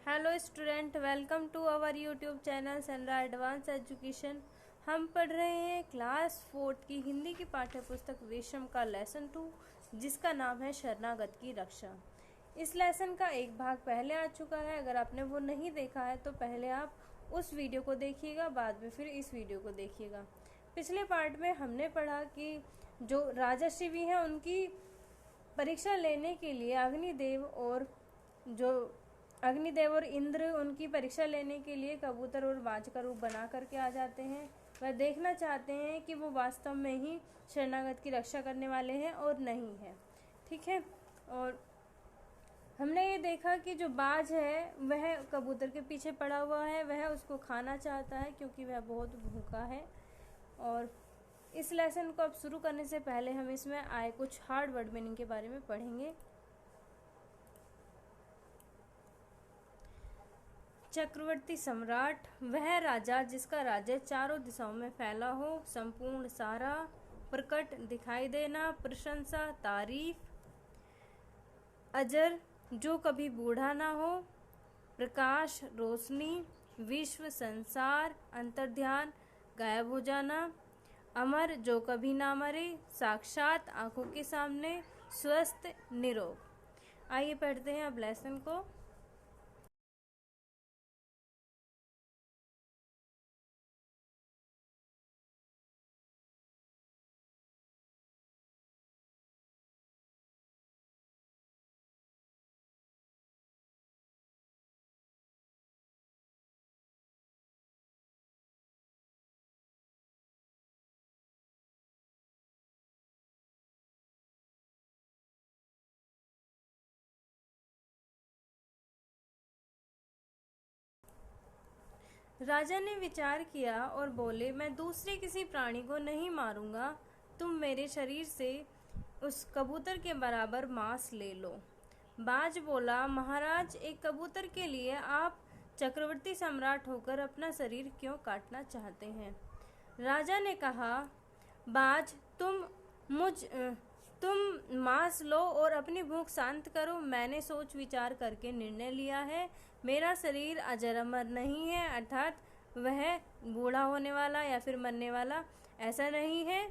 Hello student, welcome to our YouTube channel Sanra advance education. हम पढ़ रहे हैं क्लास 4 की हिंदी की पाठ्य पुस्तक विषम का लेसन 2, जिसका नाम है शरणागत की रक्षा। इस लेसन का एक भाग पहले आ चुका है। अगर आपने वो नहीं देखा है तो पहले आप उस वीडियो को देखिएगा, बाद में फिर इस वीडियो को देखिएगा। पिछले पार्ट में हमने पढ़ा कि जो राजा शिवी हैं उनकी परीक्षा लेने के लिए अग्निदेव और इंद्र उनकी परीक्षा लेने के लिए कबूतर और बाज का रूप बना करके आ जाते हैं। वह देखना चाहते हैं कि वो वास्तव में ही शरणागत की रक्षा करने वाले हैं और नहीं है। ठीक है। और हमने ये देखा कि जो बाज है वह कबूतर के पीछे पड़ा हुआ है, वह उसको खाना चाहता है क्योंकि वह बहुत भूखा है। और इस लेसन को अब शुरू करने से पहले हम इसमें आए कुछ हार्ड वर्ड मीनिंग के बारे में पढ़ेंगे। चक्रवर्ती सम्राट, वह राजा जिसका राज्य चारों दिशाओं में फैला हो, संपूर्ण, सारा, प्रकट, दिखाई देना, प्रशंसा, तारीफ। अजर, जो कभी बूढ़ा ना हो, प्रकाश, रोशनी, विश्व, संसार, अंतर्ध्यान, गायब हो जाना। अमर, जो कभी ना मरे, साक्षात, आंखों के सामने, स्वस्थ, निरोग। आइए पढ़ते हैं अब लेसन को। राजा ने विचार किया और बोले, मैं दूसरे किसी प्राणी को नहीं मारूंगा, तुम मेरे शरीर से उस कबूतर के बराबर मांस ले लो। बाज बोला, महाराज, एक कबूतर के लिए आप चक्रवर्ती सम्राट होकर अपना शरीर क्यों काटना चाहते हैं? राजा ने कहा, बाज, तुम मांस लो और अपनी भूख शांत करो। मैंने सोच विचार करके निर्णय लिया है। मेरा शरीर अजर अमर नहीं है, अर्थात वह बूढ़ा होने वाला या फिर मरने वाला ऐसा नहीं है।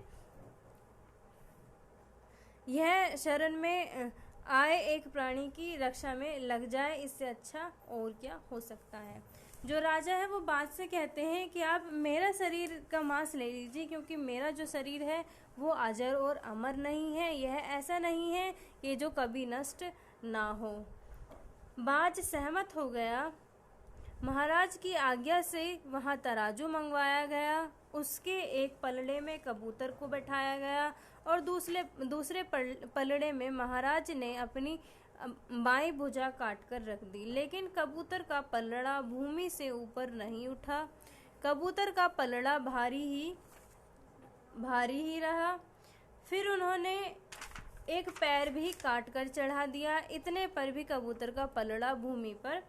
यह शरण में आए एक प्राणी की रक्षा में लग जाए, इससे अच्छा और क्या हो सकता है। जो राजा है वो बाज से कहते हैं कि आप मेरा शरीर का मांस ले लीजिए, क्योंकि मेरा जो शरीर है वो अजर और अमर नहीं है। यह ऐसा नहीं है कि जो कभी नष्ट ना हो। बाज सहमत हो गया। महाराज की आज्ञा से वहां तराजू मंगवाया गया, उसके एक पलड़े में कबूतर को बैठाया गया और दूसरे पलड़े में महाराज ने अपनी बाईं भुजा काटकर रख दी, लेकिन कबूतर का पलड़ा भूमि से ऊपर नहीं उठा। कबूतर का पलड़ा भारी ही रहा। फिर उन्होंने एक पैर भी काटकर चढ़ा दिया, इतने पर भी कबूतर का पलड़ा भूमि पर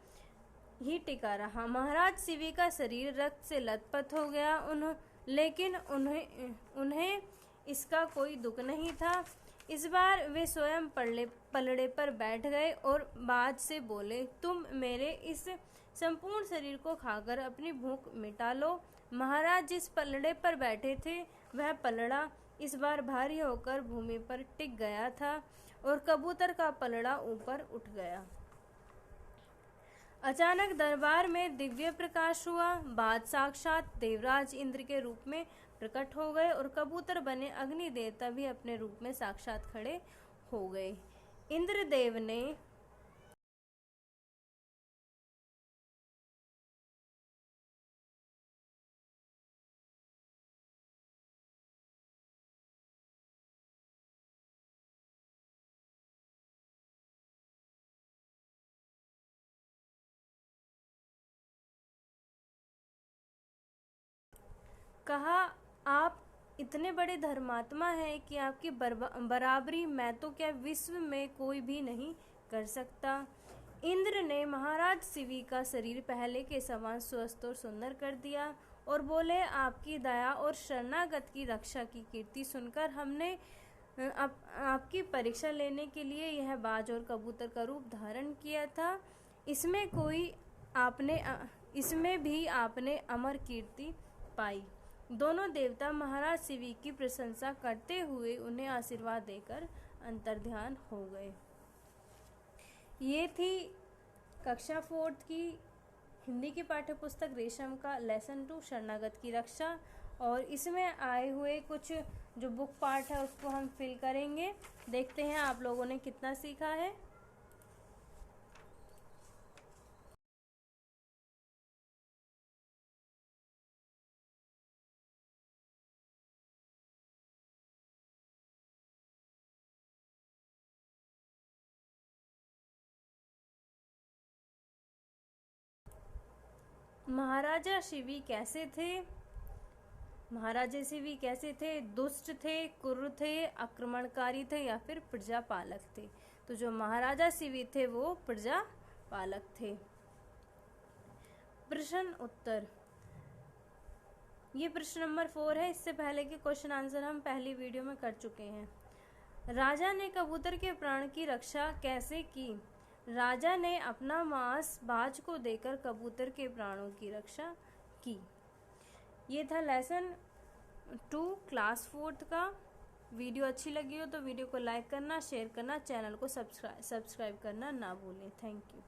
ही टिका रहा। महाराज शिवी का शरीर रक्त से लथपथ हो गया, लेकिन उन्हें इसका कोई दुख नहीं था। इस बार वे स्वयं पलड़े पर बैठ गए और बाज से बोले, तुम मेरे इस संपूर्ण शरीर को खाकर अपनी भूख मिटा लो। महाराज जिस पलड़े पर बैठे थे वह पलड़ा इस बार भारी होकर भूमि पर टिक गया था और कबूतर का पलड़ा ऊपर उठ गया। अचानक दरबार में दिव्य प्रकाश हुआ। बाज साक्षात देवराज इंद्र के रूप में प्रकट हो गए और कबूतर बने अग्नि देवता भी अपने रूप में साक्षात खड़े हो गए। इंद्रदेव ने कहा, आप इतने बड़े धर्मात्मा हैं कि आपकी बराबरी मैं तो क्या विश्व में कोई भी नहीं कर सकता। इंद्र ने महाराज शिवी का शरीर पहले के समान स्वस्थ और सुंदर कर दिया और बोले, आपकी दया और शरणागत की रक्षा की कीर्ति सुनकर हमने आपकी परीक्षा लेने के लिए यह बाज और कबूतर का रूप धारण किया था। इसमें कोई आपने अमर कीर्ति पाई। दोनों देवता महाराज शिवी की प्रशंसा करते हुए उन्हें आशीर्वाद देकर अंतर्ध्यान हो गए। ये थी कक्षा 4 की हिंदी की पाठ्यपुस्तक रेशम का लेसन 2 शरणागत की रक्षा, और इसमें आए हुए कुछ जो बुक पार्ट है उसको हम फिल करेंगे। देखते हैं आप लोगों ने कितना सीखा है। महाराजा शिवी कैसे थे? महाराजा शिवी कैसे थे? दुष्ट थे, क्रूर थे, आक्रमणकारी थे या फिर प्रजापालक थे? तो जो महाराजा शिवी थे वो प्रजापालक थे। प्रश्न उत्तर, ये प्रश्न नंबर 4 है। इससे पहले के क्वेश्चन आंसर हम पहली वीडियो में कर चुके हैं। राजा ने कबूतर के प्राण की रक्षा कैसे की? राजा ने अपना मांस बाज को देकर कबूतर के प्राणों की रक्षा की। ये था लेसन 2 क्लास 4 का। वीडियो अच्छी लगी हो तो वीडियो को लाइक करना, शेयर करना, चैनल को सब्सक्राइब करना ना भूलें। Thank you.